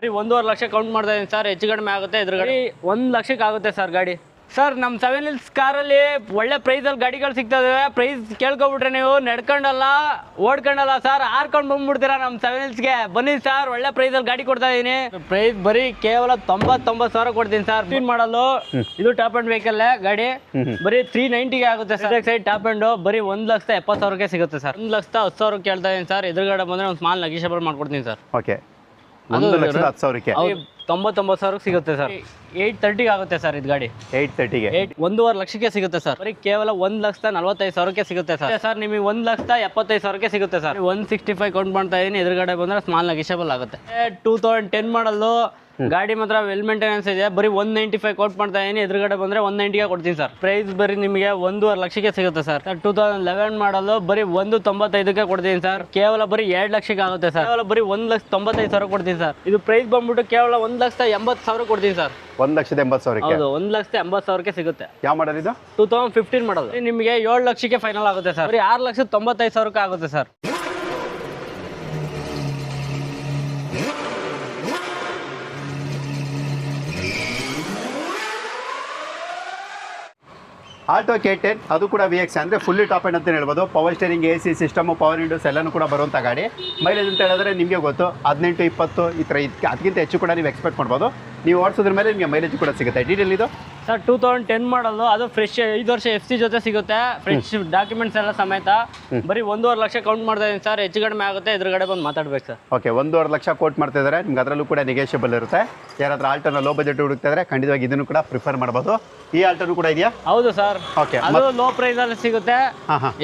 1.5 lakh count ಮಾಡ್ತಾ ಇದೀನಿ sir. ಹೆಚ್ಚು ಕಡಿಮೆ ಆಗುತ್ತೆ ಎದುರುಗಡೆ 1 ಲಕ್ಷಕ್ಕೆ ಆಗುತ್ತೆ ಸರ್ ಗಾಡಿ. ಸರ್ ನಮ್ಮ 7 Hills ಕಾರಲ್ಲಿ ಒಳ್ಳೆ ಪ್ರೈಸಲ್ಲಿ ಗಾಡಿಗಳು ಸಿಗ್ತದೆ. ಪ್ರೈಸ್ ಕೇಳ್ಕೊಬಿಟ್ರೆ ನೀವು ನಡ್ಕೊಂಡಲ್ಲ ಓಡ್ಕೊಂಡಲ್ಲ ಸರ್, ಹಾರ್ಕೊಂಡು ಬಂದ್ಬಿಡ್ತೀರಾ ನಮ್ಮ 7 Hillsಗೆ. ಬನ್ನಿ ಸರ್, ಒಳ್ಳೆ ಪ್ರೈಸಲ್ಲಿ ಗಾಡಿ ಕೊಡ್ತಾ ಇದೀನಿ. ಪ್ರೈಸ್ ಬರೀ ಕೇವಲ 99 ಸಾವಿರ ಕೊಡ್ತೀನಿ ಸರ್. ಕ್ಲೀನ್ ಮಾಡಲು ಇದು ಟಾಪ್ ಅಂಡ್ ವೆಹಿಕಲ್ ಗಾಡಿ ಬರೀ 390ಗೆ ಆಗುತ್ತೆ ಸರ್. ಸೈಡ್ ಟಾಪ್ ಅಂಡ್ ಬರೀ 1,70,000ಕ್ಕೆ ಸಿಗುತ್ತೆ ಸರ್. 1,10,000 ಕೇಳ್ತಾ ಇದೀನಿ ಸರ್. ಎದುರುಗಡೆ ಬಂದ್ರೆ ಒಂದು ಸ್ಮಾಲ್ ನೆಗೋಷಿಯಬಲ್ ಮಾಡ್ಕೊಡ್ತೀನಿ ಸರ್. ಓಕೆ, 1,10,000ಕ್ಕೆ 99,000 ಸಿಗುತ್ತೆ ಸರ್. 830 ಆಗುತ್ತೆ ಸರ್ ಇದು ಗಾಡಿ. 830ಗೆ 1.5 ಲಕ್ಷಕ್ಕೆ ಸಿಗುತ್ತೆ ಸರ್. ಬರೀ ಕೇವಲ 1,45,000ಕ್ಕೆ ಸಿಗುತ್ತೆ ಸರ್. ಸರ್ ನಿಮಗೆ 1,75,000ಕ್ಕೆ ಸಿಗುತ್ತೆ ಸರ್. 165 ಕೌಂಟ್ ಮಾಡ್ತಾ ಇದೀನಿ. ಎದುರುಗಡೆ ಬಂದ್ರೆ ಸ್ಮಾಲ್ ನೆಗೋಷಿಯಬಲ್ ಆಗುತ್ತೆ. 2010 ಮಾಡಲು ಗಾಡಿ ಮಾತ್ರ ವೆಲ್ ಮೇಂಟೆನೆನ್ಸ್ ಇದೆ. ಬರೀ 195 ಕೌಂಟ್ ಮಾಡ್ತಾ ಇದೀನಿ. ಎದುರುಗಡೆ ಬಂದ್ರೆ 190ಗೆ ಕೊಡ್ತೀನಿ ಸರ್. ಪ್ರೈಸ್ ಬರೀ ನಿಮಗೆ 1.5 ಲಕ್ಷಕ್ಕೆ ಸಿಗುತ್ತೆ ಸರ್. 2011 ಮಾಡಲು ಬರೀ 195ಕ್ಕೆ ಕೊಡ್ತೀನಿ ಸರ್. ಕೇವಲ ಬರೀ 2 ಲಕ್ಷಕ್ಕೆ ಆಗುತ್ತೆ ಸರ್. ಕೇವಲ ಬರೀ 1,95,000 ಕೊಡ್ತೀನಿ ಸರ್. ಇದು ಪ್ರೈಸ್ ಬಂದ್ಬಿಟ್ಟು ಕೇವಲ 1,80,000 ಕೊಡ್ತೀನಿ ಸರ್. 1,80,000ಕ್ಕೆ ಹೌದು, 1,80,000ಕ್ಕೆ ಸಿಗುತ್ತೆ. ಯಾವ ಮಾಡಲ್ ಇದು? 2015 ಮಾಡಲ್. ನಿಮಗೆ 7 ಲಕ್ಷಕ್ಕೆ ಫೈನಲ್ ಆಗುತ್ತೆ ಸರ್. ಬರೀ 6,95,000ಕ್ಕೆ ಆಗುತ್ತೆ ಸರ್. ಆಲ್ಟೋ K10 ಅದು ಕೂಡ VX ಅಂದರೆ ಫುಲ್ಲಿ ಟಾಪ್ ಎಂಡ್ ಅಂತ ಹೇಳ್ಬೋದು. Power steering, AC system, power Windows ಎಲ್ಲನೂ ಕೂಡ ಬರುವಂಥ ಗಾಡಿ. ಮೈಲೇಜ್ ಅಂತ ಹೇಳಿದ್ರೆ ನಿಮಗೆ ಗೊತ್ತು 18-20 ಈ ಥರ ಅದಕ್ಕಿಂತ ಹೆಚ್ಚು ಕೂಡ ನೀವು ಎಕ್ಸ್ಪೆಕ್ಟ್ ಮಾಡ್ಬೋದು. ನೀವು ಓಡಿಸೋದ್ರ ಮೇಲೆ ನಿಮಗೆ ಮೈಲೇಜ್ ಕೂಡ ಸಿಗುತ್ತೆ. ಡೀಟೇಲ್ ಇದು ಸರ್ 2010 ಮಾಡಲು, ಅದು ಫ್ರೆಶ್ 5 ವರ್ಷ FC ಜೊತೆ ಸಿಗುತ್ತೆ. ಫ್ರೆಶ್ ಡಾಕ್ಯುಮೆಂಟ್ಸ್ ಎಲ್ಲ ಸಮೇತ. ಬರೀ 1.5 ಲಕ್ಷ ಕೌಂಟ್ ಮಾಡ್ತಾ ಇದೀನಿ ಸರ್. ಹೆಚ್ಚು ಕಡಿಮೆ ಆಗುತ್ತೆ. ಎದುರುಗಡೆ ಬಂದು ಮಾತಾಡ್ಬೇಕು ಸರ್. ಓಕೆ, 1.5 ಲಕ್ಷ ಕೋಟ್ ಮಾಡ್ತಾ ಇದ್ದಾರೆ. ನಿಮ್ಗೆ ಅದರಲ್ಲೂ ಕೂಡ ನೆಗೋಷಿಯಬಲ್ ಇರುತ್ತೆ. ಯಾರಾದ್ರೂ ಆಲ್ಟೋನ ಲೋ ಬಜೆಟ್ ಹುಡುಕ್ತಾ ಇದ್ರೆ ಖಂಡಿತವಾಗಿ ಇದನ್ನು ಕೂಡ ಪ್ರಿಫರ್ ಮಾಡ್ಬೋದು. ಈ ಆಲ್ಟೋನು ಕೂಡ ಇದೆಯಾ? ಹೌದು ಸರ್. ಓಕೆ, ಅದು ಲೋ ಪ್ರೈಸ್ ಅಲ್ಲಿ ಸಿಗುತ್ತೆ.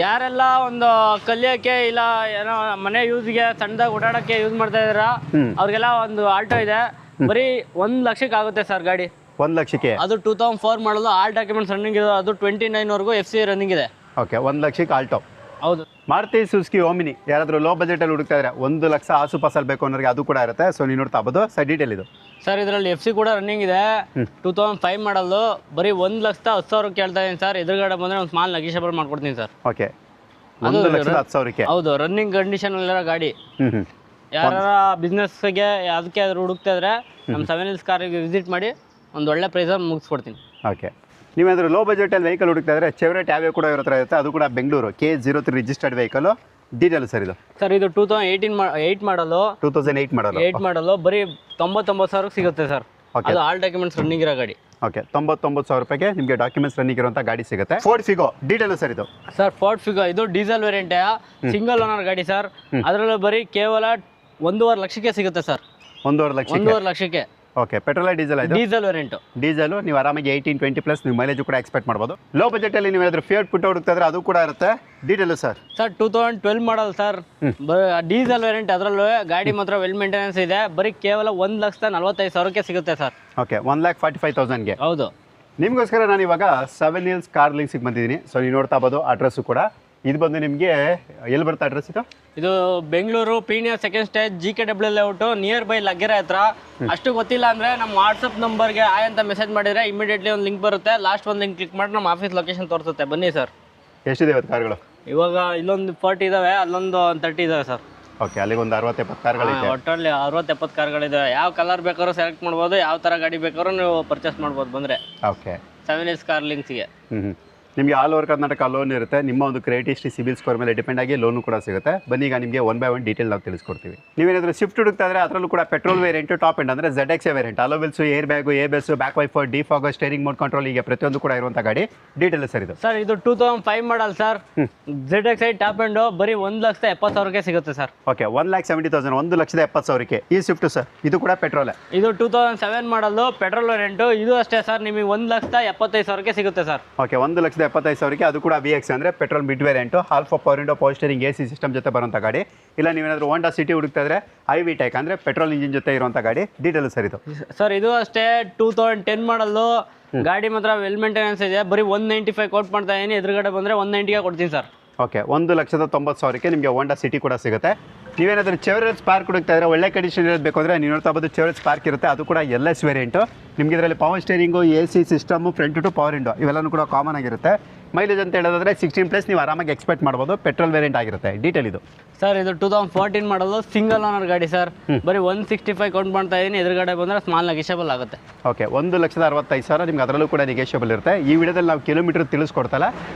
ಯಾರೆಲ್ಲ ಒಂದು ಕಲಿಯೋಕ್ಕೆ ಇಲ್ಲ ಏನೋ ಮನೆ ಯೂಸ್ಗೆ ಸಣ್ಣದಾಗಿ ಓಡಾಡಕ್ಕೆ ಯೂಸ್ ಮಾಡ್ತಾ ಇದ್ದೀರಾ ಅವ್ರಿಗೆಲ್ಲ ಒಂದು ಆಲ್ಟೋ ಇದೆ. ಬರೀ 1 ಲಕ್ಷಕ್ಕೆ ಆಗುತ್ತೆ ಸರ್ ಗಾಡಿ. 1 ಲಕ್ಷಕ್ಕೆ. ಅದು 2004 ಮಾಡಲು ಆಲ್ ಡಾಕ್ಯುಮೆಂಟ್ಸ್ ರನ್ನಿಂಗ್ ಇದೆ. ಅದು 29 ವರೆಗೂ FC ರನ್ನಿಂಗ್ ಇದೆ. ಓಕೆ, 1 ಲಕ್ಷಕ್ಕೆ ಆಲ್ಟೋ. ಹೌದು. ಮಾರುತಿ ಸುಜುಕಿ ಓಮಿನಿ ಯಾರಾದರೂ ಲೋ ಬಜೆಟಲ್ಲಿ ಹುಡುಕ್ತಾ ಇದ್ದಾರೆ 1 ಲಕ್ಷ ಆಸುಪಾಸಲ್ಲಿ ಬೇಕು ಅನ್ನೋರಿಗೆ ಅದು ಕೂಡ ಇರುತ್ತೆ. ಸೊ ನೀವು ನೋಡ್ತಾ ಆಗ್ಬೋದು. ಸರ್ ಡೀಟೇಲ್ ಇದು ಸರ್. ಇದರಲ್ಲಿ FC ಕೂಡ ರನ್ನಿಂಗ್ ಇದೆ. 2005 ಮಾಡಲು ಬರೀ 1,10,000 ಕೇಳ್ತಾ ಇದೀನಿ ಸರ್. ಎದುರುಗಡೆ ಬಂದ್ರೆ ಒಂದು ಸ್ಮಾಲ್ ನೆಗೋಷಿಯಬಲ್ ಮಾಡ್ಕೊಡ್ತೀನಿ ಸರ್. ಓಕೆ, 1,10,000ಕ್ಕೆ. ಹೌದು, ರನ್ನಿಂಗ್ ಕಂಡೀಷನ್ ಅಲ್ಲಿರೋ ಗಾಡಿ. ಯಾರ ಬಿಸ್ನೆಸ್ಗೆ ಅದಕ್ಕೆ ಆದ್ರೂ ಹುಡುಕ್ತಾ ಇದ್ರೆ ನಮ್ಮ 7 Hills ಕಾರಿಗೆ ವಿಸಿಟ್ ಮಾಡಿ ಒಂದು ಒಳ್ಳೆ ಪ್ರೈಸಲ್ಲಿ ಮುಗಿಸ್ಕೊಡ್ತೀನಿ. ಓಕೆ, ನೀವೇನಾದರೂ ಲೋ ಬಜೆಟಲ್ಲಿ ವೆಹಿಕಲ್ ಹುಡುಕ್ತಾ ಇದ್ರೆ ಚೆವ್ರೆಟ್ ಯಾವ್ಯಾವ ಕೂಡ ಇರೋ ಥರ ಇರುತ್ತೆ. ಅದು ಕೂಡ Bengaluru K03 registered vehicle. Detail sir ಇದು? ಸರ್ ಇದು 2008 ಮಾಡಲು. 2008 ಮಾಡಲು. 8 ಮಾಡಲು ಬರೀ 99,000 ಸಿಗುತ್ತೆ ಸರ್. ಅದು ಆಲ್ ಡಾಕ್ಯುಮೆಂಟ್ಸ್ ರನ್ನಿಂಗ್ ಇರೋ ಗಾಡಿ. ಓಕೆ, 99,000 ರೂಪಾಯಿಗೆ ನಿಮಗೆ ಡಾಕ್ಯುಮೆಂಟ್ಸ್ ರನ್ನಿಂಗ್ ಇರುವಂಥ ಗಾಡಿ ಸಿಗುತ್ತೆ. ಫೋರ್ಡ್ ಫಿಗೋ ಡೀಟೇಲ್ ಸರ್ ಇದು? ಸರ್ ಫೋರ್ಡ್ ಫಿಗೋ ಇದು ಡೀಸೆಲ್ ವೇರಿಯಂಟ್, ಸಿಂಗಲ್ ಓನರ್ ಗಾಡಿ ಸರ್. ಅದರಲ್ಲೂ ಬರೀ ಕೇವಲ 1.5 ಲಕ್ಷಕ್ಕೆ ಸಿಗುತ್ತೆ ಸರ್. 1.5 ಲಕ್ಷಕ್ಕೆ. Okay, petrol diesel? Diesel variant. Diesel ನೀವು ಆರಾಮಾಗಿ 18-20+ ನೀವು ಮೈಲೇಜ್ ಕೂಡ ಎಕ್ಸ್ಪೆಕ್ಟ್ ಮಾಡ್ಬೋದು. ಲೋ ಬಜೆಟಲ್ಲಿ ನೀವು ಏನಾದರೂ ಫಿಯಟ್ ಪುಟ್ ಹುಡುಕ್ತಾ ಇದ್ರೆ ಅದು ಕೂಡ ಇರುತ್ತೆ. Detail sir? Sir 2012 model sir. Diesel variant. ಅದರಲ್ಲೂ ಗಾಡಿ ಮಾತ್ರ ವೆಲ್ ಮೇಂಟೆನೆನ್ಸ್ ಇದೆ. ಬರೀ ಕೇವಲ 1,45,000ಕ್ಕೆ ಸಿಗುತ್ತೆ ಸರ್. ಓಕೆ, 1,45,000ಗೆ. ಹೌದು. ನಿಮಗೋಸ್ಕರ ನಾನು ಇವಾಗ 7 Hills ಕಾರ್ ಲಿಂಕ್ಸಿಗೆ ಬಂದಿದ್ದೀನಿ. ಸೊ ನೀವು ನೋಡ್ತಾ ಇರ್ಬೋದು. ಅಡ್ರೆಸ್ಸು ಕೂಡ ಇದು ಬಂದು ನಿಮಗೆ ಎಲ್ಲಿ ಬರುತ್ತೆ ಅಡ್ರೆಸ್ ಇದು? ಇದು Bengaluru Peenya second stage GKW layout near by Laggere ಹತ್ರ. ಅಷ್ಟು ಗೊತ್ತಿಲ್ಲ ಅಂದರೆ ನಮ್ಮ ವಾಟ್ಸಪ್ ನಂಬರ್ಗೆ ಆಯ್ ಅಂತ ಮೆಸೇಜ್ ಮಾಡಿದರೆ ಇಮಿಡಿಯೇಟ್ಲಿ ಒಂದು ಲಿಂಕ್ ಬರುತ್ತೆ. ಲಾಸ್ಟ್ ಒಂದು ಲಿಂಕ್ ಕ್ಲಿಕ್ ಮಾಡಿ ನಮ್ಮ ಆಫೀಸ್ ಲೊಕೇಶನ್ ತೋರಿಸುತ್ತೆ. ಬನ್ನಿ ಸರ್. ಎಷ್ಟಿದೆ ಇವತ್ತು ಕಾರ್ಗಳು? ಇವಾಗ ಇಲ್ಲೊಂದು 40 ಇದಾವೆ, ಅಲ್ಲೊಂದು 30 ಇದಾವೆ ಸರ್. ಓಕೆ, ಅಲ್ಲಿಗೆ ಒಂದು 60-70 ಕಾರ್ಗಳಿದೆ. ಒಟ್ಟಲ್ಲಿ 60-70 ಕಾರ್ಗಳಿದಾವೆ. ಯಾವ ಕಲರ್ ಬೇಕಾದ್ರೂ ಸೆಲೆಕ್ಟ್ ಮಾಡ್ಬೋದು. ಯಾವ ಥರ ಗಾಡಿ ಬೇಕಾದ್ರೂ ನೀವು ಪರ್ಚೇಸ್ ಮಾಡ್ಬೋದು ಬಂದರೆ ಓಕೆ 7 Hills ಕಾರ್ ಲಿಂಕ್ಸ್ಗೆ. ನಿಮಗೆ ಆಲ್ ಓವರ್ ಕರ್ನಾಟಕ ಲೋನ್ ಇರುತ್ತೆ. ನಿಮ್ಮ ಒಂದು ಕ್ರೆಡಿಟ್ ಹಿಸ್ಟ್ರಿ ಸಿಬಿಲ್ ಸ್ಕೋರ್ ಮೇಲೆ ಡಿಪೆಂಡ್ ಆಗಿ ಲೋನು ಕೂಡ ಸಿಗುತ್ತೆ. ಬನ್ನಿ ಈಗ ನಿಮಗೆ 1 by 1 ಡೀಟೇಲ್ ನಾವು ತಿಳಿಸ್ಕೊಡ್ತೀವಿ. ನೀವೇನಾದರೂ ಸ್ವಿಫ್ಟ್ ಹುಡುಕ್ತಾ ಇದ್ರೆ ಅದರಲ್ಲೂ ಕೂಡ ಪೆಟ್ರೋಲ್ ವೇರಿಯಂಟ್ ಟಾಪ್ ಎಂಡ್ ಅಂದರೆ ZX variant. Alloy wheels, air bag, ABS, back wiper, defog, steering mode control, ಈಗ ಪ್ರತಿಯೊಂದು ಕೂಡ ಇರುವಂಥ ಗಾಡಿ. ಡೀಟೇಲ್ ಸರ್ ಇದು? ಸರ್ ಇದು 2005 model sir. ZX top end ಬರೀ 1,70,000ಕ್ಕೆ ಸಿಗುತ್ತೆ ಸರ್. ಓಕೆ, 1,70,000, 1,70,000ಕ್ಕೆ. ಈ ಸ್ವಿಫ್ಟ್ ಸರ್ ಇದು ಕೂಡ ಪೆಟ್ರೋಲ್? ಇದು 2007 ಮಾಡಲು ಪೆಟ್ರೋಲ್ ವೇರಿಯಂಟ್. ಇದು ಅಷ್ಟೇ ಸರ್, ನಿಮಗೆ 1,75,000ಕ್ಕೆ ಸಿಗುತ್ತೆ ಸರ್. ಓಕೆ, 1,75,000ಕ್ಕೆ. ಅದು ಕೂಡ VX ಅಂದರೆ petrol mid variant. Alpha power window, power steering, AC system ಜೊತೆ ಬರುವಂಥ ಗಾಡಿ. ಇಲ್ಲ ನೀವೇನಾದರೂ ಹೋಂಡಾ ಸಿಟಿ ಹುಡುಕ್ತಾ ಇದ್ರೆ IV ಟೈಕ್ ಅಂದರೆ ಪೆಟ್ರೋಲ್ ಇಂಜಿನ್ ಜೊತೆ ಇರುವಂಥ ಗಾಡಿ. ಡೀಟೇಲ್ ಸರ್ ಇದು? ಸರ್ ಇದು ಅಷ್ಟೇ 2010 ಮಾಡಲು. ಗಾಡಿ ಮಾತ್ರ ವೆಲ್ ಮೇಂಟೆನೆನ್ಸ್ ಇದೆ. ಬರೀ 195 ಕೌಂಟ್ ಮಾಡ್ತಾ ಇದೀನಿ. ಎದುರುಗಡೆ ಬಂದರೆ 190ಗೆ ಕೊಡ್ತೀನಿ ಸರ್. ಓಕೆ, 1,90,000ಕ್ಕೆ ನಿಮಗೆ ಹೋಂಡಾ ಸಿಟಿ ಕೂಡ ಸಿಗುತ್ತೆ. ನೀವೇನಾದರೂ ಚೆವ್ರೆಟ್ ಸ್ಪಾರ್ಕ್ ಹುಡುಕ್ತಾ ಇದ್ರೆ ಒಳ್ಳೆ ಕಂಡೀಷನ್ ಇರೋದು ಬೇಕು ಅಂದರೆ ನೀವು ನೋಡ್ತಾ ಬೋದು ಚೆವ್ರೆಟ್ ಸ್ಪಾರ್ಕ್ ಇರುತ್ತೆ. ಅದು ಕೂಡ LS ವೇರಿಯಂಟು. ನಿಮಗೆ ಇದರಲ್ಲಿ power steering, AC system, front two power window ಇವೆಲ್ಲನೂ ಕೂಡ ಕಾಮನ್ ಆಗಿರುತ್ತೆ. ಮೈಲೇಜ್ ಅಂತ ಹೇಳೋದಾದ್ರೆ 16+ ನೀವು ಆರಾಮಾಗಿ ಎಕ್ಸ್ಪೆಕ್ಟ್ ಮಾಡ್ಬೋದು. ಪೆಟ್ರೋಲ್ ವೇರಿಯಂಟ್ ಆಗಿರುತ್ತೆ. ಡೀಟೇಲ್ ಇದು ಸರ್ ಇದು 2014 ಮಾಡೋದು ಸಿಂಗಲ್ ಓನರ್ ಗಾಡಿ ಸರ್. ಬರೀ 165 ಕೌಂಟ್ ಮಾಡ್ತಾ ಇದ್ದೀನಿ. ಎದುರುಗಡೆ ಬಂದರೆ ಸ್ಮಾಲ್ ನೆಗೆಷಿಯಬಲ್ ಆಗುತ್ತೆ. ಓಕೆ, 1,65,000 ನಿಮ್ಗೆ ಅದರಲ್ಲೂ ಕೂಡ ನೆಗೆಷಿಯಬಲ್ ಇರುತ್ತೆ. ಈ ವಿಡಿಯೋದಲ್ಲಿ ನಾವು ಕಿಲೋಮೀಟರ್ ತಿಳಿಸ್ಕೊಡ್ತಲ್ಲ,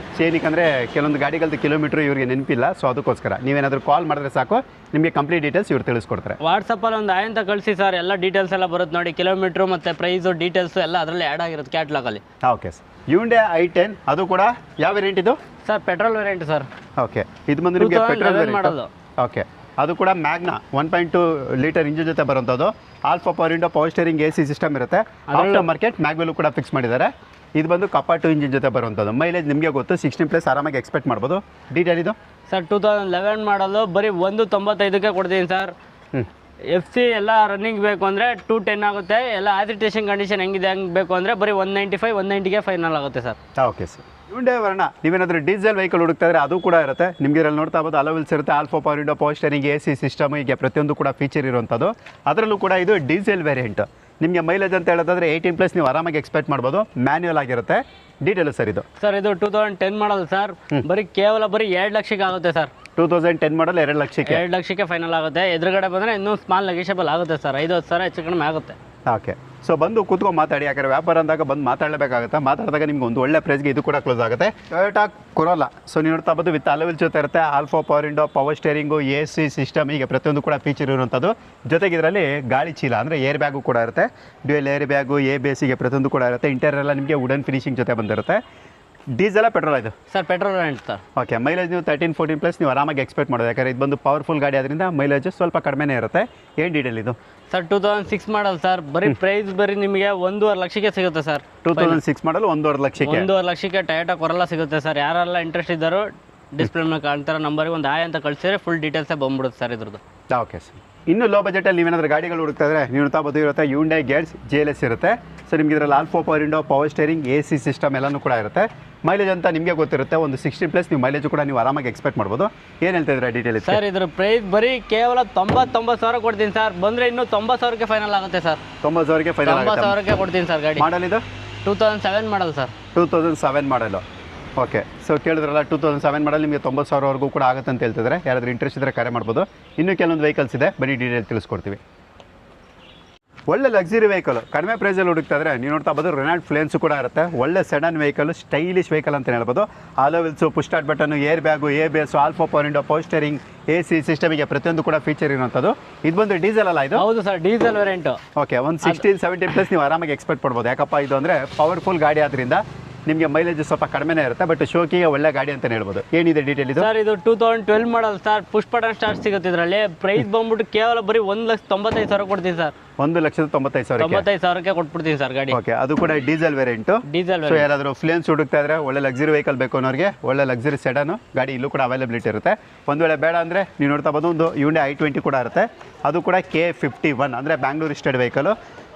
ಏನಕ್ಕೆ ಕೆಲವೊಂದು ಗಾಡಿಗಳದ್ದು ಕಿಲೋಮೀಟರ್ ಇವ್ರಿಗೆ ನೆನಪಿಲ್ಲ. ಸೊ ಅದಕ್ಕೋಸ್ಕರ ನೀವೇನಾದರೂ ಕಾಲ್ ಮಾಡಿದ್ರೆ ಸಾಕು, ನಿಮಗೆ ಕಂಪ್ಲೀಟ್ ಡೀಟೇಲ್ಸ್ ಇವ್ರು ತಿಳಿಸ್ಕೊಡ್ತಾರೆ. ವಾಟ್ಸಪ್ಪಲ್ಲಿ ಒಂದು ಆಯ್ ಅಂತ ಕಳಿಸಿ ಸರ್, ಎಲ್ಲ ಡೀಟೇಲ್ಸ್ ಎಲ್ಲ ಬರುತ್ತೆ ನೋಡಿ. ಕಿಲೋಮೀಟ್ರು ಮತ್ತು ಪ್ರೈಸು ಡೀಟೇಲ್ಸು ಎಲ್ಲ ಅದರಲ್ಲಿ ಆ್ಯಡ್ ಆಗಿರುತ್ತೆ ಕ್ಯಾಟ್ಲಾಗಲ್ಲಿ. Okay sir. Hyundai i10 ಅದು ಕೂಡ ಯಾವ ವೇರಿಯಂಟ್ ಇದು? Sir petrol variant sir. Okay, ಇದು ಬಂದು ನಿಮಗೆ ಪೆಟ್ರೋಲ್ ವೇರಿಯಂಟ್ ಮಾಡೋದು. ಓಕೆ, ಅದು ಕೂಡ ಮ್ಯಾಗ್ನಾ 1.2 ಲೀಟರ್ ಇಂಜಿನ್ ಜೊತೆ ಬರುವಂಥದ್ದು. Alpha power window, power steering, AC system ಇರುತ್ತೆ. ಆಫ್ಟರ್ ಮಾರ್ಕೆಟ್ ಮ್ಯಾಗ್ವೆಲ್ ಕೂಡ ಫಿಕ್ಸ್ ಮಾಡಿದ್ದಾರೆ. ಇದು ಬಂದು ಕಪಾ 2 ಇಂಜಿನ್ ಜೊತೆ ಬರುವಂಥದ್ದು. ಮೈಲೇಜ್ ನಿಮಗೆ ಗೊತ್ತು, 16+ ಆರಾಮಾಗಿ ಎಕ್ಸ್ಪೆಕ್ಟ್ ಮಾಡ್ಬೋದು. ಡೀಟೇಲ್ ಇದು ಸರ್ 2011 ಮಾಡಲು ಬರೀ 195ಕ್ಕೆ ಕೊಡ್ತೀನಿ ಸರ್. FC ಎಲ್ಲ ರನ್ನಿಂಗ್ ಬೇಕು ಅಂದರೆ 210 ಆಗುತ್ತೆ. ಎಲ್ಲ ಆಸಿಟೇಷನ್ ಕಂಡೀಷನ್ ಹೆಂಗಿದೆ ಹಂಗೆ ಬೇಕು ಅಂದರೆ ಬರೀ 195, 190ಗೆ ಫೈನಲ್ ಆಗುತ್ತೆ ಸರ್. Okay sir. Hyundai ವರ್ಣ ನೀವೇನಾದರೂ ಡೀಸೆಲ್ ವೆಹಿಕಲ್ ಹುಡುಕ್ತಾ ಇದ್ರೆ ಅದು ಕೂಡ ಇರುತ್ತೆ. ನಿಮಗೆ ಇದರಲ್ಲಿ ನೋಡ್ತಾ ಇರ್ಬೋದು ಅಲೋವಿಲ್ಸ್ ಇರುತ್ತೆ. Alpha power window, power steering, AC system, ಹೀಗೆ ಪ್ರತಿಯೊಂದು ಕೂಡ ಫೀಚರ್ ಇರುವಂಥದ್ದು. ಅದರಲ್ಲೂ ಕೂಡ ಇದು ಡೀಸೆಲ್ ವೇರಿಯಂಟ್. ನಿಮಗೆ ಮೈಲೇಜ್ ಅಂತ ಹೇಳೋದಾದ್ರೆ 18+ ನೀವು ಆರಾಮಾಗಿ ಎಕ್ಸ್ಪೆಕ್ಟ್ ಮಾಡ್ಬೋದು. ಮ್ಯಾನ್ಯುವಲ್ ಆಗಿರುತ್ತೆ. ಡೀಟೇಲ್ ಸರ್ ಇದು? ಸರ್ ಇದು 2010 ಮಾಡಲ್ ಸರ್. ಬರೀ ಕೇವಲ 2 ಲಕ್ಷಕ್ಕೆ ಆಗುತ್ತೆ ಸರ್. 2010 ಮಾಡಲ್ 2 ಲಕ್ಷಕ್ಕೆ. 2 ಲಕ್ಷಕ್ಕೆ ಫೈನಲ್ ಆಗುತ್ತೆ. ಎದುರುಗಡೆ ಬಂದರೆ ಇನ್ನೂ ಸ್ಮಾಲ್ ನೆಗೆಷಿಯಬಲ್ ಆಗುತ್ತೆ ಸರ್. 5,000 ಹೆಚ್ಚು ಕಡಿಮೆ ಆಗುತ್ತೆ. ಓಕೆ, ಸೊ ಬಂದು ಕೂತ್ಕೊಂಡು ಮಾತಾಡಿ. ಯಾಕಂದರೆ ವ್ಯಾಪಾರ ಅಂದಾಗ ಬಂದು ಮಾತಾಡಲೇಬೇಕಾಗುತ್ತೆ. ಮಾತಾಡಿದಾಗ ನಿಮ್ಗೆ ಒಂದು ಒಳ್ಳೆ ಪ್ರೈಸ್ಗೆ ಇದು ಕೂಡ ಕ್ಲೋಸ್ ಆಗುತ್ತೆ. ಟೊಯೋಟಾ ಕೊರೋಲಾ, ಸೊ ನೀವು ನೋಡ್ತಾ ಬಂದು ವಿತ್ ಅಲೋವಿಲ್ ಜೊತೆ ಇರುತ್ತೆ. Alpha power window, power steering, AC system, ಹೀಗೆ ಪ್ರತಿಯೊಂದು ಕೂಡ ಫೀಚರ್ ಇರುವಂಥದ್ದು. ಜೊತೆಗೆ ಇದರಲ್ಲಿ ಗಾಳಿ ಚೀಲ ಅಂದರೆ ಏರ್ ಬ್ಯಾಗು ಕೂಡ ಇರುತ್ತೆ. ಡ್ಯೂಯಲ್ ಏರ್ ಬ್ಯಾಗು, ABS, ಹೀಗೆ ಪ್ರತಿಯೊಂದು ಕೂಡ ಇರುತ್ತೆ. ಇಂಟೀರಿಯರ್ ಎಲ್ಲ ನಿಮಗೆ ವುಡನ್ ಫಿನಿಶಿಂಗ್ ಜೊತೆ ಬಂದಿರುತ್ತೆ. ಡೀಸೆಲ್ಲ ಪೆಟ್ರೋಲ್ ಇದು? Sir petrol variant sir. Okay, mileage ನೀವು 13-14+ ನೀವು ಆರಾಮಾಗಿ ಎಕ್ಸ್ಪೆಕ್ಟ್ ಮಾಡೋದು. ಯಾಕಂದರೆ ಇದು ಬಂದು ಪವರ್ಫುಲ್ ಗಾಡಿ ಅದರಿಂದ ಮೈಲೇಜ್ ಸ್ವಲ್ಪ ಕಡಿಮೆನೇ ಇರುತ್ತೆ. ಏನು ಡೀಟೇಲ್ ಇದು? Sir 2006 model sir. ಬರೀ ಪ್ರೈಸ್ ನಿಮಗೆ 1.5 ಲಕ್ಷಕ್ಕೆ ಸಿಗುತ್ತೆ ಸರ್. 2006 ಮಾಡಲು 1.5 ಲಕ್ಷಕ್ಕೆ. 1.5 ಲಕ್ಷಕ್ಕೆ ಟೊಯೋಟಾ ಕೊರೋಲಾ ಸಿಗುತ್ತೆ ಸರ್. ಯಾರೆಲ್ಲ ಇಂಟ್ರೆಸ್ಟ್ ಇದ್ದಾರೋ ಡಿಸ್ಪ್ಲೇ ಮೇಲೆ ಕಾಣ್ತಾರೆ ನಂಬರ್ಗೆ ಒಂದು ಆಯ್ ಅಂತ ಕಳಿಸಿದ್ರೆ ಫುಲ್ ಡೀಟೇಲ್ಸೇ ಬಂದ್ಬಿಡುತ್ತೆ ಸರ್ ಇದ್ರದ್ದು. Okay sir. ಇನ್ನು ಲೋ ಬಜೆಟಲ್ಲಿ ನೀವೇನಾದರೂ ಗಾಡಿಗಳು ಹುಡುಕ್ತಾ ಇದ್ರೆ ನೀವು ನೋಡ್ತಾ ಬೋದು ಇರುತ್ತೆ. Hyundai Getz GLS ಇರುತ್ತೆ. ಸೊ ನಿಮ್ಗೆ ಇದರಲ್ಲಿ alpha power window, power steering, AC system ಎಲ್ಲನೂ ಕೂಡ ಇರುತ್ತೆ. ಮೈಲೇಜ್ ಅಂತ ನಿಮಗೆ ಗೊತ್ತಿರುತ್ತೆ. ಒಂದು 16+ ನೀವು ಮೈಲೇಜ್ ಕೂಡ ನೀವು ಆರಾಮಾಗಿ ಎಕ್ಸ್ಪೆಕ್ಟ್ ಮಾಡ್ಬೋದು. ಏನು ಹೇಳ್ತಾ ಇದ್ರೆ ಡೀಟೇಲ್ ಸರ್? ಇದ್ರ ಪ್ರೈಸ್ ಬರೀ ಕೇವಲ 99,000 ಕೊಡ್ತೀನಿ ಸರ್. ಬಂದರೆ ಇನ್ನೂ 90,000ಕ್ಕೆ ಫೈನಲ್ ಆಗುತ್ತೆ ಸರ್. 90,000ಕ್ಕೆ ಫೈನಲ್ ಆಗುತ್ತೆ. 90,000ಕ್ಕೆ ಕೊಡ್ತೀನಿ ಸರ್ ಗಾಡಿ. ಮಾಡಲ್ ಇದು 2007 ಮಾಡಲ್ ಸರ್. 2007 ಮಾಡಲು. ಓಕೆ, ಸೊ ಕೇಳಿದ್ರಲ್ಲ 2007 ಮಾಡಲ್ ನಿಮಗೆ 90,000ವರೆಗೂ ಕೂಡ ಆಗುತ್ತೆ ಅಂತ ಹೇಳ್ತಿದ್ದಾರೆ. ಯಾರಾದರೂ ಇಂಟ್ರೆಸ್ಟ್ ಇದ್ದರೆ ಕರೆ ಮಾಡ್ಬೋದು. ಇನ್ನೂ ಕೆಲವೊಂದು ವೆಹಿಕಲ್ಸ್ ಇದೆ, ಬರೀ ಡೀಟೇಲ್ ತಿಳಿಸ್ಕೊಡ್ತೀವಿ. ಒಳ್ಳೆ ಲಕ್ಸುರಿ ವೆಹಿಕಲ್ ಕಡಿಮೆ ಪ್ರೈಸಲ್ಲಿ ಹುಡುಕ್ತಾ ಇದ್ರೆ ನೀವು ನೋಡ್ತಾ ಬೋದು ರೆನಾಲ್ಟ್ ಫ್ಲೇನ್ಸು ಕೂಡ ಇರುತ್ತೆ. ಒಳ್ಳೆ ಸೆಡನ್ ವೆಹಿಕಲ್, ಸ್ಟೈಲಿಶ್ ವೆಹಿಕಲ್ ಅಂತ ಹೇಳ್ಬೋದು. Alloy wheels, push start button, air bag, ABS, all four power window, power steering, AC ಸಿಸ್ಟಮಿಗೆ ಪ್ರತಿಯೊಂದು ಕೂಡ ಫೀಚರ್ ಇರುವಂಥದ್ದು. ಇದು ಬಂದು ಡೀಸೆಲ್ ಅಲ್ಲ ಇದು? ಹೌದು ಸರ್, ಡೀಸೆಲ್ ವೇರಿಯಂಟ್. ಓಕೆ, ಒಂದು 16-17+ ನೀವು ಆರಾಮಾಗಿ ಎಕ್ಸ್ಪೆಕ್ಟ್ ಮಾಡ್ಬೋದು. ಯಾಕಪ್ಪ ಇದು ಅಂದರೆ ಪವರ್ಫುಲ್ ಗಾಡಿ ಆದ್ದರಿಂದ ನಿಮಗೆ ಮೈಲೇಜ್ ಸ್ವಲ್ಪ ಕಡಿಮೆನೇ ಇರುತ್ತೆ. ಬಟ್ ಶೋಕಿಗೆ ಒಳ್ಳೆ ಗಾಡಿ ಅಂತಲೇ ಹೇಳ್ಬೋದು. ಏನಿದೆ ಡೀಟೇಲ್ ಇದು? ಸರ್ ಇದು 2012 model sir. Push button start ಸಿಗುತ್ತೆ ಇದರಲ್ಲಿ. ಪ್ರೈಸ್ ಬಂದ್ಬಿಟ್ಟು ಕೇವಲ ಬರೀ 1,95,000 ಕೊಡ್ತೀನಿ ಸರ್. 1,95,000. 95,000ಕ್ಕೆ ಕೊಟ್ಬಿಡ್ತೀನಿ ಸರ್ ಗಾಡಿ. ಓಕೆ, ಅದು ಕೂಡ ಡೀಸೆಲ್ ವೇರಿಯಂಟು. ಡೀಸೆಲ್. ಸೊ ಯಾರಾದರೂ ಫ್ಲೇನ್ಸ್ ಹುಡುಕ್ತಾ ಇದ್ರೆ ಒಳ್ಳೆ ಲಕ್ಸುರಿ ವೆಹಿಕಲ್ ಬೇಕು ಅನ್ನೋರಿಗೆ ಒಳ್ಳೆ ಲಕ್ಸುರಿ ಸೆಡನು ಗಾಡಿ ಇಲ್ಲೂ ಕೂಡ ಅವೈಲಬಿಲಿಟಿ ಇರುತ್ತೆ. ಒಂದು ವೇಳೆ ಬೇಡ ಅಂದರೆ ನೀವು ನೋಡ್ತಾ ಬಂದು ಒಂದು Hyundai i20 ಕೂಡ ಇರುತ್ತೆ. ಅದು ಕೂಡ K51 ಅಂದರೆ ಬ್ಯಾಂಗ್ಳೂರ್ ಸ್ಟೇಟ್ ವೆಹಿಕಲು.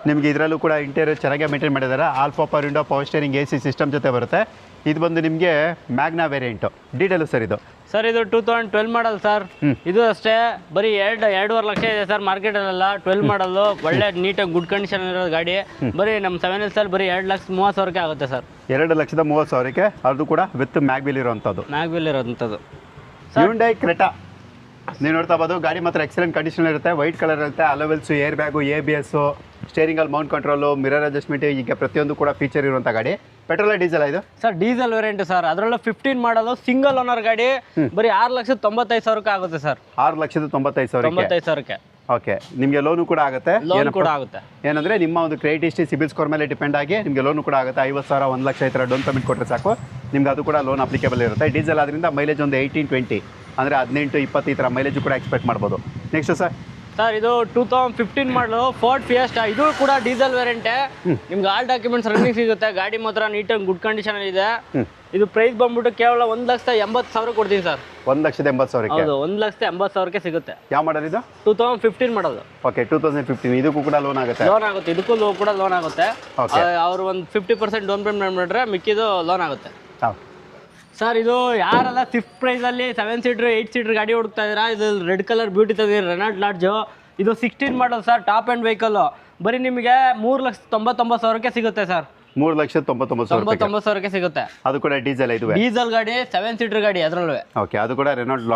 ನಿಮಗೆ ಇದರಲ್ಲೂ ಕೂಡ ಇಂಟೀರಿಯರ್ ಚೆನ್ನಾಗಿ ಮೇಂಟೈನ್ ಮಾಡಿದ್ದಾರೆ. Alpha power window, power steering, AC system ಜೊತೆ ಬರುತ್ತೆ. ಇದು ಬಂದು ನಿಮಗೆ ಮ್ಯಾಗ್ನಾ ವೇರಿಯಂಟು. ಡೀಟೇಲು ಸರ್ ಇದು? ಸರ್ ಇದು 2012 ಮಾಡಲ್ ಸರ್. ಇದು ಅಷ್ಟೇ ಬರೀ 2.5 ಲಕ್ಷ ಇದೆ ಸರ್ ಮಾರ್ಕೆಟಲ್ಲೆಲ್ಲ. 12 ಮಾಡಲು ಒಳ್ಳೆ ನೀಟಾಗಿ ಗುಡ್ ಕಂಡೀಷನ್ ಇರೋ ಗಾಡಿ. ಬರೀ ನಮ್ಮ 7L ಬರೀ 2,30,000ಕ್ಕೆ ಆಗುತ್ತೆ ಸರ್. 2,30,000ಕ್ಕೆ. ಅದು ಕೂಡ ವಿತ್ ಮ್ಯಾಗ್ವಿಲ್ ಇರೋವಂಥದ್ದು. ಮ್ಯಾಗ್ವಿಲ್ ಇರೋಂಥದ್ದು. Hyundai Creta ನೀವು ನೋಡ್ತಾ ಬೋದು ಗಾಡಿ ಮಾತ್ರ ಎಕ್ಸಲೆಂಟ್ ಕಂಡೀಷನ್ ಇರುತ್ತೆ. ವೈಟ್ ಕಲರ್ ಇರುತ್ತೆ. ಅಲೋವೆಲ್ಸು, ಏರ್ ಬ್ಯಾಗು, ABS, ಸ್ಟೇರಿಂಗಲ್ಲಿ ಮೌಂಟ್ ಕಂಟ್ರೋಲು, ಮಿರರ್ ಅಡ್ಜಸ್ಟ್ಮೆಂಟ್, ಈಗ ಪ್ರತಿಯೊಂದು ಕೂಡ ಫೀಚರ್ ಇರುವಂಥ ಗಾಡಿ. ಪೆಟ್ರೋಲ್ ಡೀಸೆಲ್ ಇದು? Sir diesel variant sir. ಅದರಲ್ಲೂ 15 ಮಾಡಲು ಸಿಂಗಲ್ ಓನರ್ ಗಾಡಿ. ಬರೀ 6,95,000ಕ್ಕೆ ಆಗುತ್ತೆ ಸರ್. 6,95,000ಕ್ಕೆ. ಓಕೆ, ನಿಮಗೆ ಲೋನು ಕೂಡ ಆಗುತ್ತೆ. ಲೋನ್ ಕೂಡ ಆಗುತ್ತೆ. ಏನಂದರೆ ನಿಮ್ಮ ಒಂದು ಕ್ರೆಡಿಟ್ ಹಿಸ್ಟ್ರಿ, ಸಿಬಿಲ್ ಸ್ಕೋರ್ ಮೇಲೆ ಡಿಪೆಂಡ್ ಆಗಿ ನಿಮಗೆ ಲೋನು ಕೂಡ ಆಗುತ್ತೆ. 50,000, 1 ಲಕ್ಷ ಈ ಥರ ಡೌನ್ ಪೇಮೆಂಟ್ ಕೊಟ್ಟರೆ ಸಾಕು, ನಿಮ್ಗೆ ಅದು ಕೂಡ ಲೋನ್ ಅಪ್ಲಿಕೇಬಲ್ ಇರುತ್ತೆ. ಡೀಸೆಲ್ ಆದ್ರಿಂದ ಮೈಲೇಜ್ ಒಂದು 18-20 ಅಂದರೆ 18-20 ಈ ಥರ ಮೈಲೇಜ್ ಕೂಡ ಎಕ್ಸ್ಪೆಕ್ಟ್ ಮಾಡ್ಬೋದು. Next sir? ಸರ್ ಇದು 2015 ಮಾಡಲು ಫೋರ್ಡ್ ಫಿಯೆಸ್ಟಾ. ಇದು ಕೂಡ ಡೀಸೆಲ್ ವೇರಿಯಂಟೇ. ನಿಮ್ಗೆ ಆಲ್ ಡಾಕ್ಯುಮೆಂಟ್ಸ್ ರನ್ನಿಂಗ್ ಸಿಗುತ್ತೆ. ಗಾಡಿ ಮಾತ್ರ ನೀಟಾಗಿ ಗುಡ್ ಕಂಡೀಷನ್ ಇದೆ. ಇದು ಪ್ರೈಸ್ ಬಂದ್ಬಿಟ್ಟು ಕೇವಲ 1,80,000 ಕೊಡ್ತೀನಿ ಸರ್. 1,80,000. ಹೌದು, 1,80,000ಕ್ಕೆ ಸಿಗುತ್ತೆ. ಯಾವ ಮಾಡಲ್ ಇದು? 2015 ಮಾಡೋದು. ಓಕೆ, 2015. ಇದಕ್ಕೂ ಕೂಡ ಲೋನ್ ಆಗುತ್ತೆ? ಲೋನ್ ಆಗುತ್ತೆ. ಇದಕ್ಕೂ ಕೂಡ ಲೋನ್ ಆಗುತ್ತೆ. ಅವರು ಒಂದು 50% ಡೌನ್ ಪೇಮೆಂಟ್ ಮಾಡಿಬಿಟ್ರೆ ಮಿಕ್ಕಿದು ಲೋನ್ ಆಗುತ್ತೆ. ಸರ್ ಇದು ಯಾರೆಲ್ಲ ಸ್ವಿಫ್ಟ್ ಪ್ರೈಸಲ್ಲಿ 7 ಸೀಟ್ರ್ 8 ಸೀಟ್ರ್ ಗಾಡಿ ಹುಡುಕ್ತಾ ಇದ್ದೀರಾ, ಇದು ರೆಡ್ ಕಲರ್ ಬ್ಯೂಟಿ ತಂದಿರಿ ರೆನಾಲ್ಟ್ ಲಾಡ್ಜು. ಇದು 16 model sir. Top end vehicle. ಬರೀ ನಿಮಗೆ 3,99,000ಕ್ಕೆ ಸಿಗುತ್ತೆ ಸರ್. 3,99,000 ರೂಪಾಯಿ 99,000ಕ್ಕೆ ಸಿಗುತ್ತೆ. ಅದು ಕೂಡ ಡೀಸೆಲ್ ಇದು ಡೀಸೆಲ್ ಗಾಡಿ 7 ಸೀಟರ್ ಗಾಡಿ ಅದರಲ್ಲೂ. ಓಕೆ ಅದು ಕೂಡ ರೆನಾಲ್ಟ್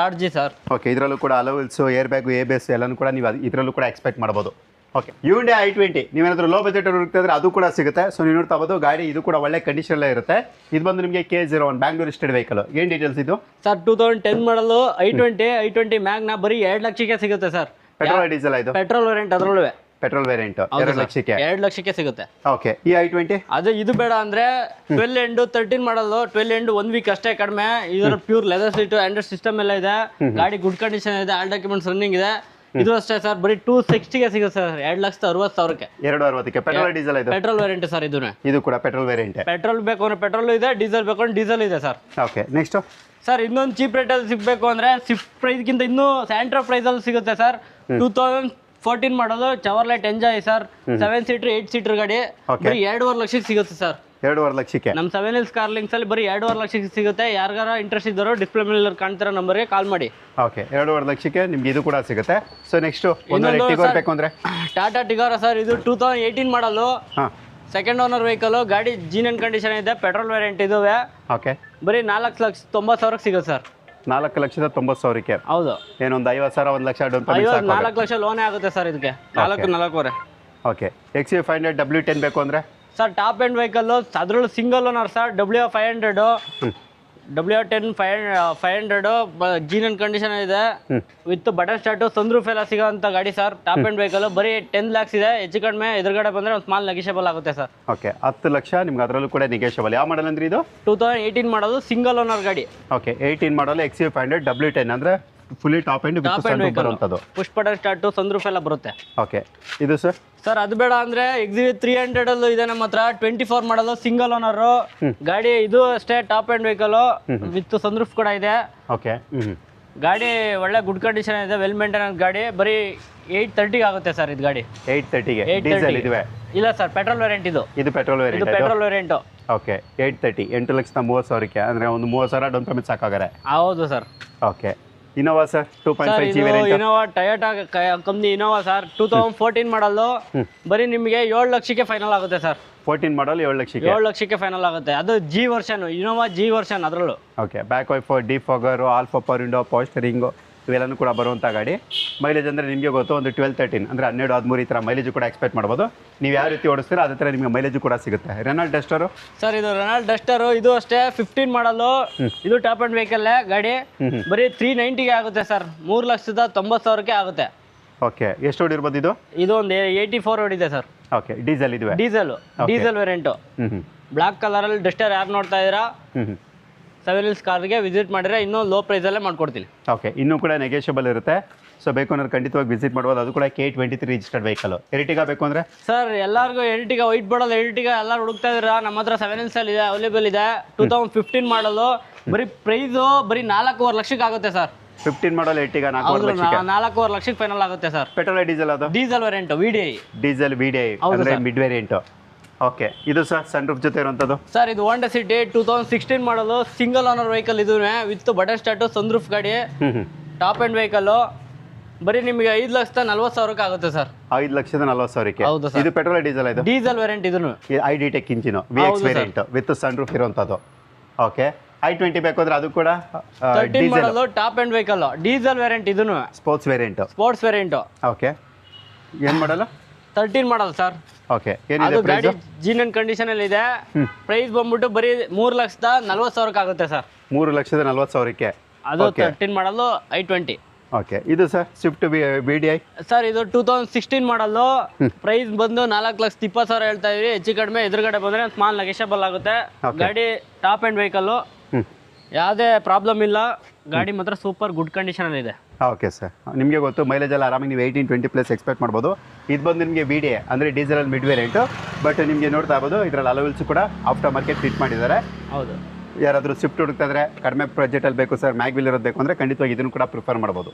ಲಾರ್ಜಿ ಸರ್. ಓಕೆ ಇದರಲ್ಲೂ ಕೂಡ ಅಲೋವಿಲ್ಸ್ ಏರ್ ಬ್ಯಾಗು ABS ಎಲ್ಲನೂ ಕೂಡ ನೀವು ಇದರಲ್ಲೂ ಕೂಡ ಎಕ್ಸ್ಪೆಕ್ಟ್ ಮಾಡ್ಬೋದು. ಓಕೆ Hyundai i20 ನೀವೇನಾದರೂ ಲೋ ಬಜೆಟ್ ಹುಡುಕ್ತಿದ್ರೆ ಅದು ಕೂಡ ಸಿಗುತ್ತೆ. ಸೊ ನೀವು ನೋಡ್ತಾ ಹೋಗೋದು ಗಾಡಿ ಇದು ಕೂಡ ಒಳ್ಳೆ ಕಂಡೀಷನಲ್ಲೇ ಇರುತ್ತೆ. ಇದು ಬಂದು ನಿಮಗೆ K01 ಬ್ಯಾಂಗ್ಳೂರ್ ಸ್ಟೇಟ್ ವೆಹಿಕಲ್. ಏನು ಡೀಟೇಲ್ಸ್ ಇದು ಸರ್? 2010 ಮಾಡಲು i20 ಮ್ಯಾಗ್ನ ಬರೀ 2 ಲಕ್ಷಕ್ಕೆ ಸಿಗುತ್ತೆ ಸರ್. ಪೆಟ್ರೋಲ್ ಡೀಸೆಲ್ ಇದು? ಪೆಟ್ರೋಲ್ ವೇರಿಯಂಟ್ ಅದರಲ್ಲೂ. ಪೆಟ್ರೋಲ್ ವೇರಿಯಂಟ್ 2 ಲಕ್ಷಕ್ಕೆ 2 ಲಕ್ಷಕ್ಕೆ ಸಿಗುತ್ತೆ. ಓಕೆ ಈ i20 ಅದು ಇದು ಬೇಡ ಅಂದ್ರೆ 12 ಎಂಡ್ 13 ಮಾಡಲು 12 ಎಂಡ್ 1 ವೀಕ್ ಅಷ್ಟೇ ಕಡಿಮೆ. ಇದರ pure leather seat Android system ಎಲ್ಲ ಇದೆ. ಗಾಡಿ ಗುಡ್ ಕಂಡೀಷನ್ ಇದೆ. ಆಲ್ ಡಾಕ್ಯುಮೆಂಟ್ಸ್ ರನ್ನಿಂಗ್ ಇದೆ. ಇದು ಅಷ್ಟೇ ಸರ್ ಬರೀ 260ಗೆ ಸಿಗುತ್ತೆ ಸರ್. 2,60,000ಕ್ಕೆ 260ಕ್ಕೆ ಪೆಟ್ರೋಲ್ ಡೀಸೆಲ್ ಇದು? Petrol variant sir. ಇದು ಕೂಡ ಪೆಟ್ರೋಲ್ ವೇರಿಯಂಟ್. ಪೆಟ್ರೋಲ್ ಬೇಕು ಅಂದ್ರೆ ಪೆಟ್ರೋಲ್ ಇದೆ, ಡೀಸೆಲ್ ಬೇಕು ಅಂದ್ರೆ ಡೀಸೆಲ್ ಇದೆ ಸರ್. ಓಕೆ ನೆಕ್ಸ್ಟ್ ಸರ್ ಇನ್ನೊಂದು ಚೀಪ್ ರೇಟಲ್ಲಿ ಸಿಗಬೇಕು ಅಂದ್ರೆ ಸ್ವಿಫ್ಟ್ ಪ್ರೈಸ್ಗಿಂತ ಇನ್ನೂ ಸ್ಯಾಂಟ್ರೋ ಪ್ರೈಸಲ್ಲಿ ಸಿಗುತ್ತೆ ಸರ್. 2014 ಮಾಡೋದು ಚವರ್ಲೈಟ್ ಎಂಜಾಯ್ ಸರ್. 7 ಸೀಟರ್ 8 ಸೀಟರ್ ಗಾಡಿ ಬರೀ 2.5 ಲಕ್ಷಕ್ಕೆ ಸಿಗುತ್ತೆ ಸರ್. 2.5 ಲಕ್ಷಕ್ಕೆ ನಮ್ಮ 7 Hills ಕಾರ್ ಲಿಂಕ್ಸ್ ಅಲ್ಲಿ ಬರೀ 2.5 ಲಕ್ಷಕ್ಕೆ ಸಿಗುತ್ತೆ. ಯಾರಿಗಾರ ಇಂಟ್ರೆಸ್ಟ್ ಇದ್ದಾರೋ ಡಿಸ್ಪ್ಲೇ ಮೇಲೆ ಕಾಣ್ತಿರೋ ನಂಬರ್ಗೆ ಕಾಲ್ ಮಾಡಿ. ಓಕೆ 2.5 ಲಕ್ಷಕ್ಕೆ ನಿಮ್ಗೆ ಇದು ಕೂಡ ಸಿಗುತ್ತೆ. ಸೊ ನೆಕ್ಸ್ಟ್ ಟಿಗೋರ್ ಬೇಕು ಅಂದ್ರೆ ಟಾಟಾ ಟಿಗೋರ ಸರ್. ಇದು 2018 ಮಾಡಲು ಸೆಕೆಂಡ್ ಓನರ್ ವೆಹಿಕಲ್. ಗಾಡಿ ಜೀನ್ ಕಂಡೀಷನ್ ಇದೆ. ಪೆಟ್ರೋಲ್ ವೇರಿಯಂಟ್ ಇದುವೆ. ಓಕೆ ಬರೀ 4,90,000ಕ್ಕೆ ಸಿಗುತ್ತೆ ಸರ್. 4,90,000ಕ್ಕೆ ಹೌದು. ಏನೊಂದು 50,000 1 ಲಕ್ಷ ಡೌನ್ ಪೇಮೆಂಟ್ ಸಾಕು. 4 ಲಕ್ಷ ಲೋನೇ ಆಗುತ್ತೆ ಸರ್ ಇದಕ್ಕೆ. 4.25. ಓಕೆ XU500 W10 ಬೇಕು ಅಂದ್ರೆ ಸರ್ ಟಾಪ್ ಎಂಡ್ ವೆಹಿಕಲ್ ಅದರಲ್ಲೂ single owner sir. W500 W10 500 ಜೀನ್ ಕಂಡೀಷನ್ ಇದೆ. ವಿತ್ ಬಟನ್ ಸ್ಟಾರ್ಟ್ ಸನ್ರೂಫ್ ಎಲ್ಲ ಸಿಗೋಂಥ ಗಾಡಿ ಸರ್. ಟಾಪ್ ಎಂಡ್ ವೆಹಿಕಲ್ ಬರೀ 10 lakhs ಇದೆ. ಹೆಚ್ಚು ಕಡಿಮೆ ಎದುರುಗಡೆ ಬಂದರೆ ಒಂದು ಸ್ಮಾಲ್ ನೆಗೆಷಿಯಬಲ್ ಆಗುತ್ತೆ ಸರ್. ಓಕೆ 10 ಲಕ್ಷ ನಿಮ್ಗೆ ಅದರಲ್ಲೂ ಕೂಡ ನೆಗೆಷಿಯಬಲ್. ಯಾವ ಮಾಡಲ್ ಅಂದ್ರೆ ಇದು? 2018 ಮಾಡೋದು ಸಿಂಗಲ್ ಓನರ್ ಗಾಡಿ. ಓಕೆ 18 ಮಾಡಲ್ XU500 W10 ಅಂದ್ರೆ fully top end with sunroof ಬರುವಂತದ್ದು. ಪುಷ್ ಬಟನ್ ಸ್ಟಾರ್ಟ್ ಸನ್ರೂಫ್ ಎಲ್ಲ ಬರುತ್ತೆ. ಓಕೆ ಇದು ಸರ್? ಸರ್ ಅದು ಬೇಡ ಅಂದ್ರೆ XUV300 ಅಲ್ಲೂ ಇದೆ ನಮ್ಮ ಹತ್ರ. 24 ಮಾಡಲು ಸಿಂಗಲ್ ಓನರ್ ಗಾಡಿ. ಇದು ಅಷ್ಟೇ top end vehicle with sunroof ಕೂಡ ಇದೆ. ಓಕೆ ಗಾಡಿ ಒಳ್ಳೆ ಗುಡ್ ಕಂಡೀಷನ್ ಇದೆ. ವೆಲ್ ಮೇಂಟೆನೆನ್ಸ್ ಗಾಡಿ. ಬರೀ 830 ಆಗುತ್ತೆ ಸರ್ ಇದು ಗಾಡಿ. 830ಗೆ ಡೀಸೆಲ್ ಇದುವೆ? ಇಲ್ಲ ಸರ್ ಪೆಟ್ರೋಲ್ ವೇರಿಯಂಟ್ ಇದು. ಇದು ಪೆಟ್ರೋಲ್ ವೇರಿಯಂಟ್. ಇದು ಪೆಟ್ರೋಲ್ ವೇರಿಯಂಟ್. ಓಕೆ 830 8,30,000ಕ್ಕೆ ಅಂದ್ರೆ ಒಂದು 30,000 ಡೌನ್ ಪೇಮೆಂಟ್ ಸಾಕಾಗರೆ. ಹೌದು sir. Okay Innova sir 2.5G variant. Innova Toyota company Innova sir. 2014 ಮಾಡಲು ಬರೀ ನಿಮಗೆ 7 ಲಕ್ಷಕ್ಕೆ ಫೈನಲ್ ಆಗುತ್ತೆ ಸರ್. 14 ಮಾಡಲ್ 7 ಲಕ್ಷಕ್ಕೆ 7 ಲಕ್ಷಕ್ಕೆ ಫೈನಲ್ ಆಗುತ್ತೆ. ಅದು G version Innova G version ಅದರಲ್ಲೂ. Okay back wiper defogger all four power window power steering ಇವೆಲ್ಲನೂ ಕೂಡ ಬರುವಂಥ ಗಾಡಿ. ಮೈಲೇಜ್ ಅಂದರೆ ನಿಮಗೆ ಗೊತ್ತು ಒಂದು 12-13 ಅಂದರೆ 12-13 ಈ ಥರ ಮೈಲೇಜು ಕೂಡ ಎಕ್ಸ್ಪೆಕ್ಟ್ ಮಾಡ್ಬೋದು. ನೀವು ಯಾವ ರೀತಿ ಓಡಿಸ್ತೀರೋ ಅದೇ ಥರ ನಿಮಗೆ ಮೈಲೇಜು ಕೂಡ ಸಿಗುತ್ತೆ. Renault Duster sir. ಇದು ರೆನಾಲ್ಟ್ ಡಸ್ಟರು. ಇದು ಅಷ್ಟೇ 15 ಮಾಡಲು. ಇದು ಟಾಪ್ ಅಂಡ್ ವೆಹಿಕಲ್ ಗಾಡಿ. ಬರೀ 390ಗೆ ಆಗುತ್ತೆ ಸರ್. 3,90,000ಕ್ಕೆ ಆಗುತ್ತೆ. ಓಕೆ ಎಷ್ಟು ಹೊಡಿರ್ಬೋದು ಇದು? ಇದು ಒಂದು 84 ಹೊಡಿದೆ ಸರ್. ಓಕೆ ಡೀಸೆಲ್ ಇದು? Diesel variant. ಬ್ಲಾಕ್ ಕಲರಲ್ಲಿ ಡಸ್ಟರ್ ಯಾರು ನೋಡ್ತಾ ಇದ್ದೀರಾ 7 Hills ಕಾರ್ಗೆ ವಿಸಿಟ್ ಮಾಡಿದ್ರೆ ಇನ್ನೂ ಲೋ ಪ್ರೈಸಲ್ಲೇ ಮಾಡ್ಕೊಡ್ತೀನಿ. ಓಕೆ ಇನ್ನೂ ಕೂಡ ನೆಗೆಷಿಯಬಲ್ ಇರುತ್ತೆ. ಸೊ ಬೇಕು ಅಂದ್ರೆ ಖಂಡಿತವಾಗಿ ವಿಸಿಟ್ ಮಾಡ್ಬೋದು. ಅದು ಕೂಡ K23 ರಿಜಿಸ್ಟರ್ಡ್ ವೆಹಿಕಲ್. ಎರ್ಟಿಗಾ ಬೇಕು ಅಂದರೆ ಸರ್ ಎಲ್ಲರಿಗೂ ಎರ್ಟಿಗಾ ವೈಟ್ ಬೋರ್ಡಲ್ಲಿ ಎರ್ಟಿಗಾ ಎಲ್ಲರೂ ಹುಡುಕ್ತಾ ಇದ್ದೀರಾ. ನಮ್ಮ ಹತ್ರ 7 Hills ಅಲ್ಲಿ ಇದೆ, ಅವೈಲೇಬಲ್ ಇದೆ. 2015 ಮಾಡಲು. ಬರೀ ಪ್ರೈಸು ಬರೀ 4.5 ಲಕ್ಷಕ್ಕೆ ಆಗುತ್ತೆ ಸರ್. 15 ಮಾಡಲ್ ಎರ್ಟಿಗಾ 4.5 ಲಕ್ಷಕ್ಕೆ ಫೈನಲ್ ಆಗುತ್ತೆ ಸರ್. Petrol diesel? ಅದು diesel variant VDI. Diesel VDI ಅಂದರೆ ಮಿಡ್ ವೇರಿಯಂಟು. ಓಕೆ ಇದು ಸರ್ ಸನ್ರೂಫ್ ಜೊತೆ ಇರುವಂಥದ್ದು? ಸರ್ ಇದು Honda City 2016 model single owner vehicle. ಇದು ವಿತ್ ಬಟನ್ ಸ್ಟಾರ್ಟ್ ಸನ್ರೂಫ್ ಗಾಡಿ. Top end vehicle. ಬರೀ ನಿಮಗೆ 5,40,000ಕ್ಕೆ ಆಗುತ್ತೆ ಸರ್. 5,40,000ಕ್ಕೆ. ಹೌದು ಸರ್. ಇದು ಪೆಟ್ರೋಲ್ ಡೀಸೆಲ್? ಇದು ಡೀಸೆಲ್ ವೇರಿಯಂಟ್. ಇದನ್ನು ID tech engine VX variant with sunroof ಇರುವಂಥದ್ದು. ಓಕೆ i20 ಬೇಕು ಅಂದ್ರೆ ಅದು ಕೂಡ 13 ಮಾಡಲು top end vehicle. Diesel variant. ಇದನ್ನು ಸ್ಪೋರ್ಟ್ಸ್ ವೇರಿಯಂಟ್. ಓಕೆ ಏನು ಮಾಡಲ್ಲ? 13 ಮಾಡಲ್ ಸರ್. ಓಕೆ ಏನಿದೆ ಪ್ರೈಸ್? ಜೀನ್ ಕಂಡೀಷನ್ ಅಲ್ಲಿ ಇದೆ. ಪ್ರೈಸ್ ಬಂದ್ಬಿಟ್ಟು ಬರೀ 3,40,000ಕ್ಕೆ ಆಗುತ್ತೆ ಸರ್. 3,40,000ಕ್ಕೆ. ಅದು 13 ಮಾಡಲು i20. ಓಕೆ ಇದು ಸರ್ ಸ್ವಿಫ್ಟ್ VDI? ಸರ್ ಇದು 2016 ಮಾಡಲು. ಪ್ರೈಸ್ ಬಂದು 4,20,000 ಹೇಳ್ತಾ ಇದೀವಿ. ಹೆಚ್ಚು ಕಡಿಮೆ ಎದುರುಗಡೆ ಬಂದರೆ ಸ್ಮಾಲ್ ನೆಗೆಷಿಯಬಲ್ ಆಗುತ್ತೆ. ಗಾಡಿ ಟಾಪ್ ಎಂಡ್ ವೆಹಿಕಲ್. ಯಾವುದೇ ಪ್ರಾಬ್ಲಮ್ ಇಲ್ಲ. ಗಾಡಿ ಮಾತ್ರ ಸೂಪರ್ ಗುಡ್ ಕಂಡೀಷನ್ ಇದೆ. ಓಕೆ ಸರ್ ನಿಮಗೆ ಗೊತ್ತು ಮೈಲೇಜ್ ಎಲ್ಲ ಆರಾಮಾಗಿ ನೀವು 18-20+ ಎಕ್ಸ್ಪೆಕ್ಟ್ ಮಾಡ್ಬೋದು. ಇದು ಬಂದು ನಿಮಗೆ VDI ಅಂದರೆ ಡೀಸೆಲ್ ಮಿಡ್ ವೇರಿಯಂಟು. ಬಟ್ ನಿಮಗೆ ನೋಡ್ತಾ ಇರ್ಬೋದು ಇದರಲ್ಲಿ ಅಲೋವಿಲ್ಸ್ ಕೂಡ ಆಫ್ಟರ್ ಮಾರ್ಕೆಟ್ ಫಿಟ್ ಮಾಡಿದ್ದಾರೆ. ಹೌದು. ಯಾರಾದರೂ ಸ್ವಿಫ್ಟ್ ಹುಡುಕ್ತಾ ಇದ್ರೆ ಕಡಿಮೆ ಬಜೆಟಲ್ಲಿ ಬೇಕು ಸರ್ ಮ್ಯಾಗ್ವಿಲ್ ಇರೋದು ಬೇಕು ಅಂದರೆ ಖಂಡಿತವಾಗಿ ಇದನ್ನು ಕೂಡ ಪ್ರಿಫರ್ ಮಾಡ್ಬೋದು.